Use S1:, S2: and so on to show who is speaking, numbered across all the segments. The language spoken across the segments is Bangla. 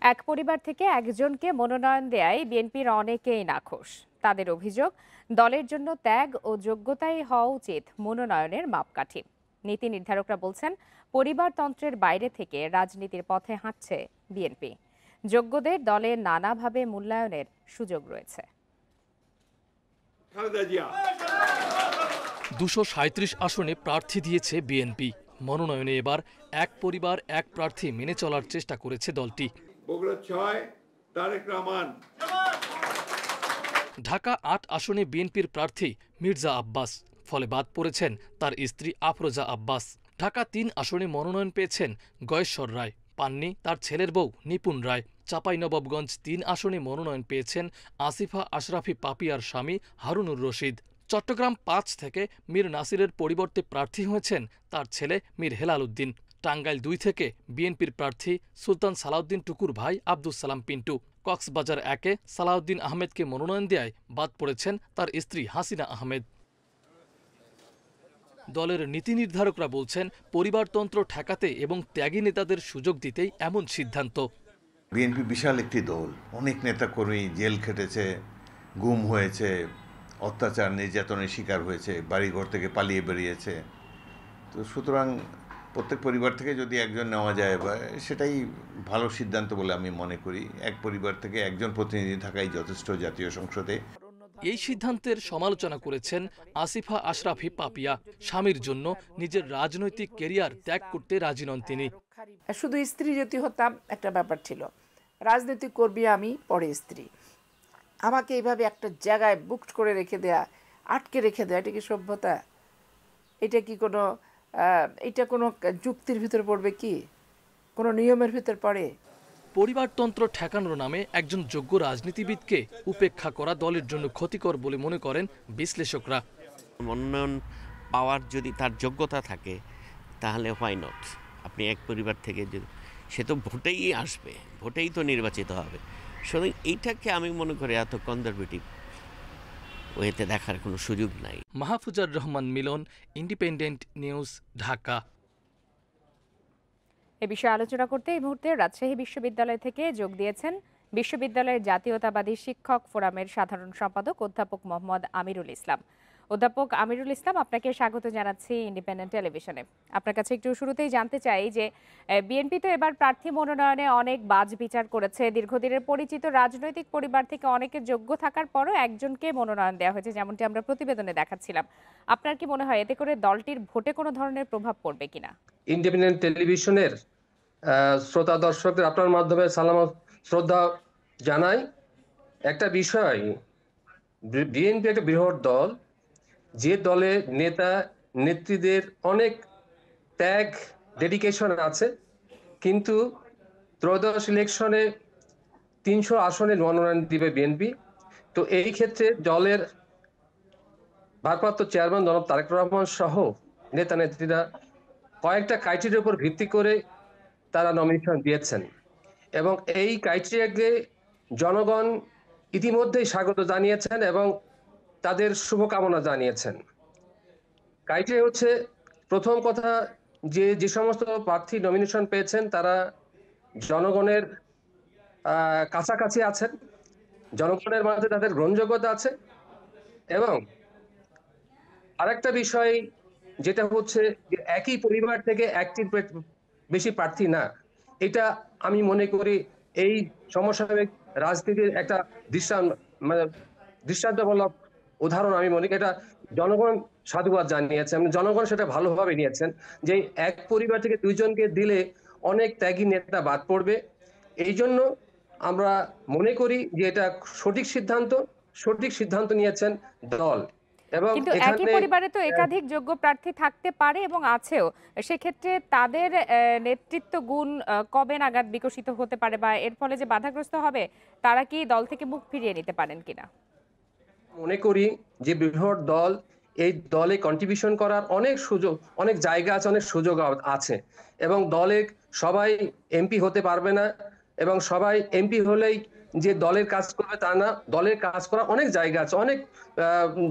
S1: এক পরিবার থেকে একজনকে মনোনয়ন দেয়ায় বিএনপির অনেকেই নাখোশ। তাদের অভিযোগ, দলের জন্য ত্যাগ ও যোগ্যতাই হওয়া উচিত মনোনয়নের মাপকাঠি। নীতি নির্ধারকরা বলছেন, পরিবারতন্ত্রের বাইরে থেকে রাজনীতির পথে হাঁটছে বিএনপি। যোগ্যদের দলে নানাভাবে মূল্যায়নের সুযোগ রয়েছে।
S2: 237 আসনে প্রার্থী দিয়েছে বিএনপি। মনোনয়নে এবার এক পরিবার এক প্রার্থী মেনে চলার চেষ্টা করেছে দলটি। ঢাকা 8 আসনে বিএনপির প্রার্থী মির্জা আব্বাস, ফলে বাদ পড়েছেন তার স্ত্রী আফরোজা আব্বাস। ঢাকা 3 আসনে মনোনয়ন পেয়েছেন গয়েশ্বর রায়, পাননি তার ছেলের বউ নিপুণ রায়। চাঁপাইনবাবগঞ্জ 3 আসনে মনোনয়ন পেয়েছেন আসিফা আশরাফি পাপিয়ার স্বামী হারুনুর রশিদ। চট্টগ্রাম 5 থেকে মীর নাসিরের পরিবর্তে প্রার্থী হয়েছেন তার ছেলে মীর হেলাল উদ্দিন। টাঙ্গাইল 2 থেকে বিএনপির প্রার্থী সুলতান সালাউদ্দিন টুকুর ভাই আব্দুস সালাম পিন্টু। কক্সবাজার 1-এ সালাউদ্দিন আহমেদকে মনোনয়ন দেয়ায় বাদ পড়েছেন তার স্ত্রী হাসিনা আহমেদ। দলের নীতি নির্ধারকরা বলছেন, পরিবারতন্ত্র ঠেকাতে এবং ত্যাগী নেতাদের সুযোগ দিতেই এমন সিদ্ধান্ত।
S3: বিএনপি বিশাল একটি দল, অনেক নেতাকর্মী জেল খেটেছে, গুম হয়েছে, অত্যাচার নির্যাতনের শিকার হয়েছে, বাড়িঘর থেকে পালিয়ে বেরিয়েছে। তো সুতরাং প্রত্যেক পরিবার থেকে যদি একজন নেওয়া যায়, বা সেটাই ভালো সিদ্ধান্ত বলে আমি মনে করি। এক পরিবার থেকে একজন প্রতিনিধি থাকাই যথেষ্ট জাতীয় সংসদে।
S2: এই সিদ্ধান্তের সমালোচনা করেছেন আসিফা আশরাফি পাপিয়া। স্বামীর জন্য নিজের রাজনৈতিক ক্যারিয়ার ত্যাগ করতে রাজি নন তিনি।
S4: শুধু স্ত্রী যদি হতাম একটা ব্যাপার ছিল, রাজনৈতিক কর্মী আমি, পরে স্ত্রী। আমাকে এইভাবে একটা জায়গায় বুকড করে রেখে দেয়া, আটকে রেখে দেয়া, এটা কি সভ্যতা? এটা কি এটা কোনো যুক্তির ভিতর পড়বে? কি কোনো নিয়মের ভিতর পড়ে?
S2: পরিবারতন্ত্র ঠেকানোর নামে একজন যোগ্য রাজনীতিবিদকে উপেক্ষা করা দলের জন্য ক্ষতিকর বলে মনে করেন বিশ্লেষকরা।
S5: মনোনয়ন পাওয়ার যদি তার যোগ্যতা থাকে, তাহলে হোয়াই নট। আপনি এক পরিবার থেকে সে তো ভোটেই আসবে, ভোটেই তো নির্বাচিত হবে। সুতরাং এইটাকে আমি মনে করি এত কনজারভেটিভ ওয়েতে দেখার কোনো সুযোগ নাই।
S2: মাহফুজার রহমান মিলন, ইন্ডিপেন্ডেন্ট নিউজ, ঢাকা।
S1: এ বিষয়ে আলোচনা করতে এই মুহূর্তে রাজশাহী বিশ্ববিদ্যালয় থেকে যোগ দিয়েছেন বিশ্ববিদ্যালয়ের জাতীয়তাবাদী শিক্ষক ফোরামের সাধারণ সম্পাদক অধ্যাপক মোহাম্মদ আমিরুল ইসলাম। অধ্যাপক আমিরুল ইসলাম, আপনাকে স্বাগত জানাচ্ছি ইন্ডিপেন্ডেন্ট টেলিভিশনে। আপনার কাছে একটু শুরুতেই জানতে চাই যে বিএনপি তো এবার প্রার্থী মনোনয়নে অনেক বাজ বিচার করেছে। দীর্ঘদিনের পরিচিত রাজনৈতিক পরিবার থেকে অনেকের যোগ্য থাকার পরও একজনকে মনোনয়ন দেওয়া হয়েছে, যেমনটি আমরা প্রতিবেদনে দেখাচ্ছিলাম। আপনার কি মনে হয় এতে করে দলটির ভোটে কোনো ধরনের প্রভাব পড়বে কিনা?
S6: ইন্ডিপেন্ডেন্ট টেলিভিশনের শ্রোতা দর্শকদের আপনার মাধ্যমে সালাম শ্রদ্ধা জানাই। একটা বিষয়, বিএনপি একটা বৃহৎ দল, যে দলে নেতা নেত্রীদের অনেক ত্যাগ, ডেডিকেশন আছে, কিন্তু ত্রয়োদশ ইলেকশনে 300 আসনে মনোনয়ন দিবে বিএনপি। তো এই ক্ষেত্রে দলের ভারপ্রাপ্ত চেয়ারম্যান জনাব তারেক রহমান সহ নেতা নেত্রীরা কয়েকটা ক্রাইটেরিয়ার উপর ভিত্তি করে তারা নমিনেশন দিয়েছেন, এবং এই ক্রাইটেরিয়াকে জনগণ ইতিমধ্যেই স্বাগত জানিয়েছেন এবং তাদের শুভকামনা জানিয়েছেন। ক্রাইটেরিয়া হচ্ছে, প্রথম কথা, যে সমস্ত প্রার্থী নমিনেশন পেয়েছেন তারা জনগণের কাছাকাছি আছেন, জনগণের মাঝে তাদের গ্রহণযোগ্যতা আছে, এবং আরেকটা বিষয় যেটা হচ্ছে যে একই পরিবার থেকে একটির বেশি প্রার্থী না। এটা আমি মনে করি এই সমসাময়িক রাজনীতির একটা দৃষ্টান্তমূলক উদাহরণ। আমি মনে করি এটা জনগণ সাধুবাদ জানিয়েছেন, জনগণ সেটা ভালোভাবে নিয়েছেন যে এক পরিবার থেকে দুইজনকে দিলে অনেক ত্যাগী নেতা বাদ পড়বে। এই জন্য আমরা মনে করি যে এটা সঠিক সিদ্ধান্ত নিয়েছেন দল।
S1: কিন্তু একই পরিবারে তো একাধিক যোগ্য প্রার্থী থাকতে পারে এবং আছেও। সেক্ষেত্রে তাদের নেতৃত্ব গুণ কবে নাগাদ বিকশিত হতে পারে, বা এর ফলে যে বাধাগ্রস্ত হবে তারা কি দল থেকে মুখ ফিরিয়ে নিতে পারেন কিনা?
S6: মনে করি যে বৃহৎ দল, এই দলে কন্ট্রিবিউশন করার অনেক সুযোগ, অনেক জায়গা আছে, অনেক সুযোগ আছে, এবং দলে সবাই এমপি হতে পারবে না, এবং সবাই এমপি হলেই যে দলের কাজ করবে তা না। দলের কাজ করার অনেক জায়গা আছে, অনেক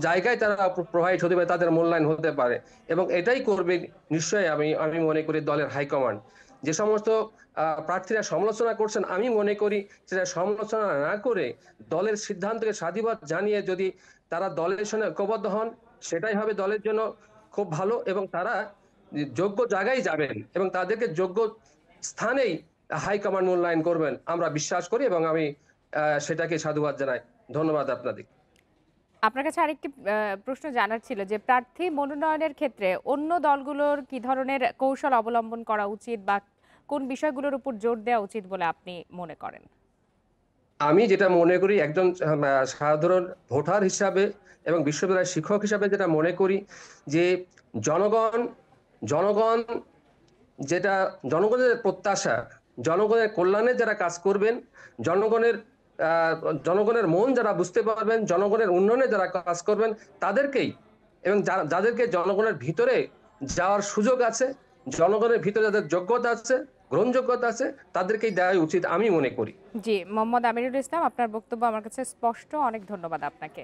S6: জায়গায় তারা প্রোভাইড হতে পারে, তাদের মূল্যায়ন হতে পারে, এবং এটাই করবে নিশ্চয়ই আমি মনে করি দলের হাইকমান্ড। যে সমস্ত প্রার্থীরা সমালোচনা করছেন, আমি মনে করি সেটা সমালোচনা না করে দলের সিদ্ধান্তকে সাধুবাদ জানিয়ে যদি তারা দলের সঙ্গে ঐক্যবদ্ধ হন, সেটাই হবে দলের জন্য খুব ভালো, এবং তারা যোগ্য জায়গায় যাবেন এবং তাদেরকে যোগ্য স্থানেই হাইকমান্ড মূল্যায়ন করবেন আমরা বিশ্বাস করি, এবং আমি সেটাকে সাধুবাদ জানাই। ধন্যবাদ আপনাদের।
S1: আপনার কাছে আরেকটি প্রশ্ন জানার ছিল যে প্রার্থী মনোনয়নের ক্ষেত্রে অন্য দলগুলোর কি ধরনের কৌশল অবলম্বন করা উচিত বা কোন বিষয়গুলোর উপর জোর দেওয়া উচিত বলে আপনি মনে করেন?
S6: আমি যেটা মনে করি একজন সাধারণ ভোটার হিসাবে এবং বিশ্ববিদ্যালয়ের শিক্ষক হিসাবে যেটা মনে করি যে জনগণ যেটা জনগণের প্রত্যাশা, জনগণের কল্যাণে যারা কাজ করবেন, জনগণের জনগণের মন যারা বুঝতে পারবেন, জনগণের উন্নয়নে যারা কাজ করবেন তাদেরকেই, এবং যাদেরকে জনগণের ভিতরে যাওয়ার সুযোগ আছে, জনগণের ভিতরে যাদের যোগ্যতা আছে, গ্রহণযোগ্যতা আছে, তাদেরকেই দেওয়া উচিত আমি মনে করি।
S1: জি, মোহাম্মদ আমিরুল ইসলাম, আপনার বক্তব্য আমার কাছে স্পষ্ট। অনেক ধন্যবাদ আপনাকে।